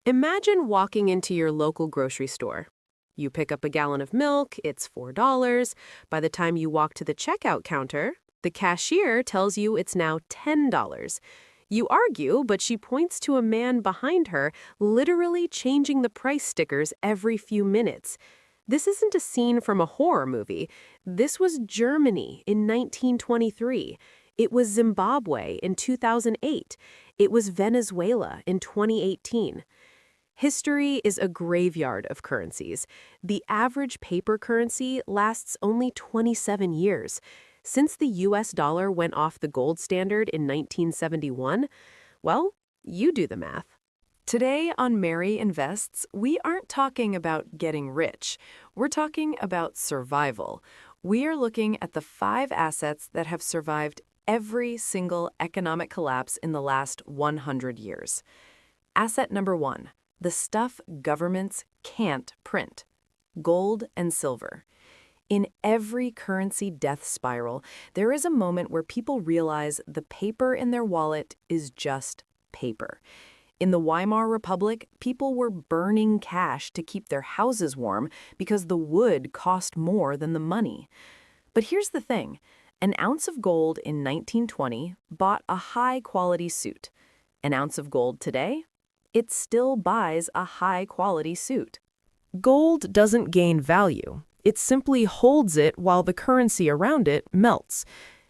Imagine walking into your local grocery store. You pick up a gallon of milk, it's $4. By the time you walk to the checkout counter, the cashier tells you it's now $10. You argue, but she points to a man behind her, literally changing the price stickers every few minutes. This isn't a scene from a horror movie. This was Germany in 1923. It was Zimbabwe in 2008. It was Venezuela in 2018. History is a graveyard of currencies. The average paper currency lasts only 27 years. Since the US dollar went off the gold standard in 1971, well, you do the math. Today on Mary Invests, we aren't talking about getting rich. We're talking about survival. We are looking at the 5 assets that have survived every single economic collapse in the last 100 years. Asset number 1, the stuff governments can't print: gold and silver. In every currency death spiral, there is a moment where people realize the paper in their wallet is just paper. In the Weimar Republic, people were burning cash to keep their houses warm because the wood cost more than the money. But here's the thing. An ounce of gold in 1920 bought a high-quality suit. An ounce of gold today? It still buys a high-quality suit. Gold doesn't gain value. It simply holds it while the currency around it melts.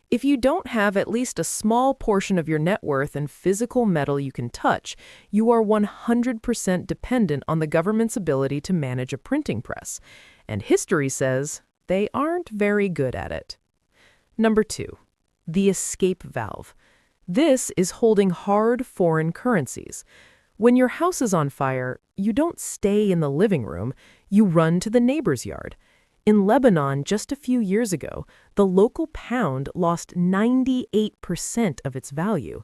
If you don't have at least a small portion of your net worth in physical metal you can touch, you are 100% dependent on the government's ability to manage a printing press. And history says they aren't very good at it. Number 2, the escape valve. This is holding hard foreign currencies. When your house is on fire, you don't stay in the living room, you run to the neighbor's yard. In Lebanon, just a few years ago, the local pound lost 98% of its value.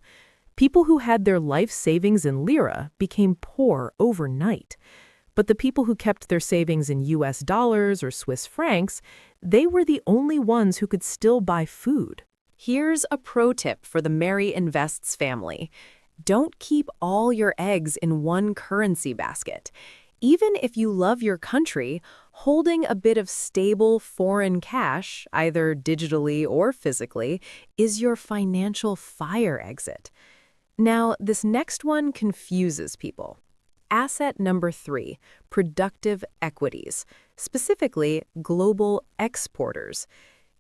People who had their life savings in lira became poor overnight. But the people who kept their savings in US dollars or Swiss francs, they were the only ones who could still buy food. Here's a pro tip for the Mary Invests family. Don't keep all your eggs in one currency basket. Even if you love your country, holding a bit of stable foreign cash, either digitally or physically, is your financial fire exit. Now, this next one confuses people. Asset number 3, productive equities, specifically global exporters.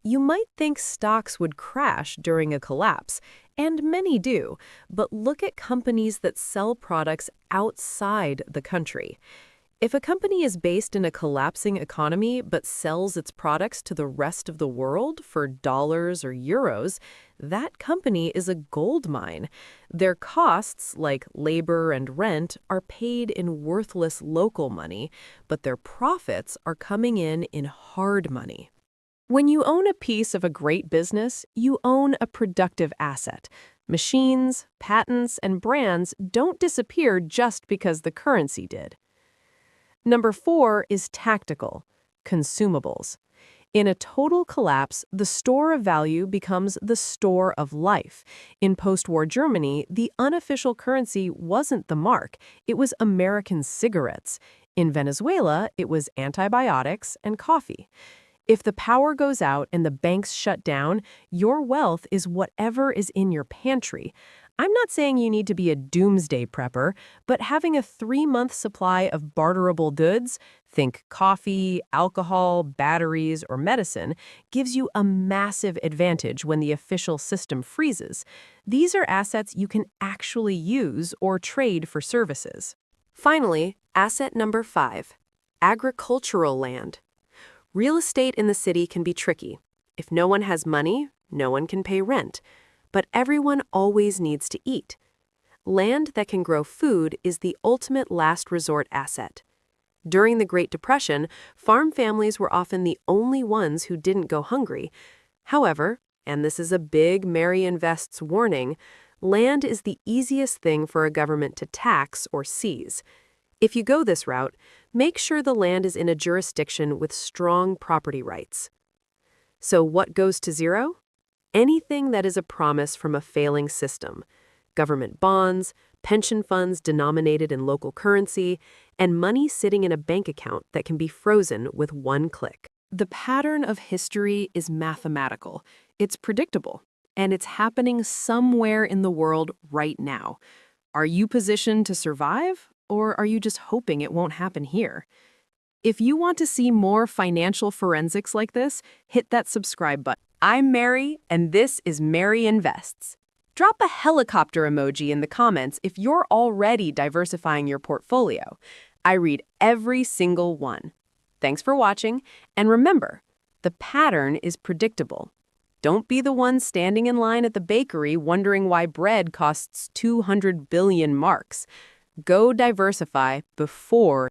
You might think stocks would crash during a collapse, and many do, but look at companies that sell products outside the country. If a company is based in a collapsing economy but sells its products to the rest of the world for dollars or euros, that company is a gold mine. Their costs, like labor and rent, are paid in worthless local money, but their profits are coming in hard money. When you own a piece of a great business, you own a productive asset. Machines, patents, and brands don't disappear just because the currency did. Number 4 is tactical, consumables. In a total collapse, the store of value becomes the store of life. In post-war Germany, the unofficial currency wasn't the mark, it was American cigarettes. In Venezuela, it was antibiotics and coffee. If the power goes out and the banks shut down, your wealth is whatever is in your pantry. I'm not saying you need to be a doomsday prepper, but having a 3-month supply of barterable goods, think coffee, alcohol, batteries, or medicine, gives you a massive advantage when the official system freezes. These are assets you can actually use or trade for services. Finally, asset number 5, agricultural land. Real estate in the city can be tricky. If no one has money, no one can pay rent. But everyone always needs to eat. Land that can grow food is the ultimate last resort asset. During the Great Depression, farm families were often the only ones who didn't go hungry. However, and this is a big Mary Invests warning, land is the easiest thing for a government to tax or seize. If you go this route, make sure the land is in a jurisdiction with strong property rights. So what goes to zero? Anything that is a promise from a failing system. Government bonds, pension funds denominated in local currency, and money sitting in a bank account that can be frozen with one click. The pattern of history is mathematical. It's predictable, and it's happening somewhere in the world right now. Are you positioned to survive, or are you just hoping it won't happen here? If you want to see more financial forensics like this, hit that subscribe button. I'm Mary, and this is Mary Invests. Drop a helicopter emoji in the comments if you're already diversifying your portfolio. I read every single one. Thanks for watching, and remember, the pattern is predictable. Don't be the one standing in line at the bakery wondering why bread costs 200 billion marks. Go diversify before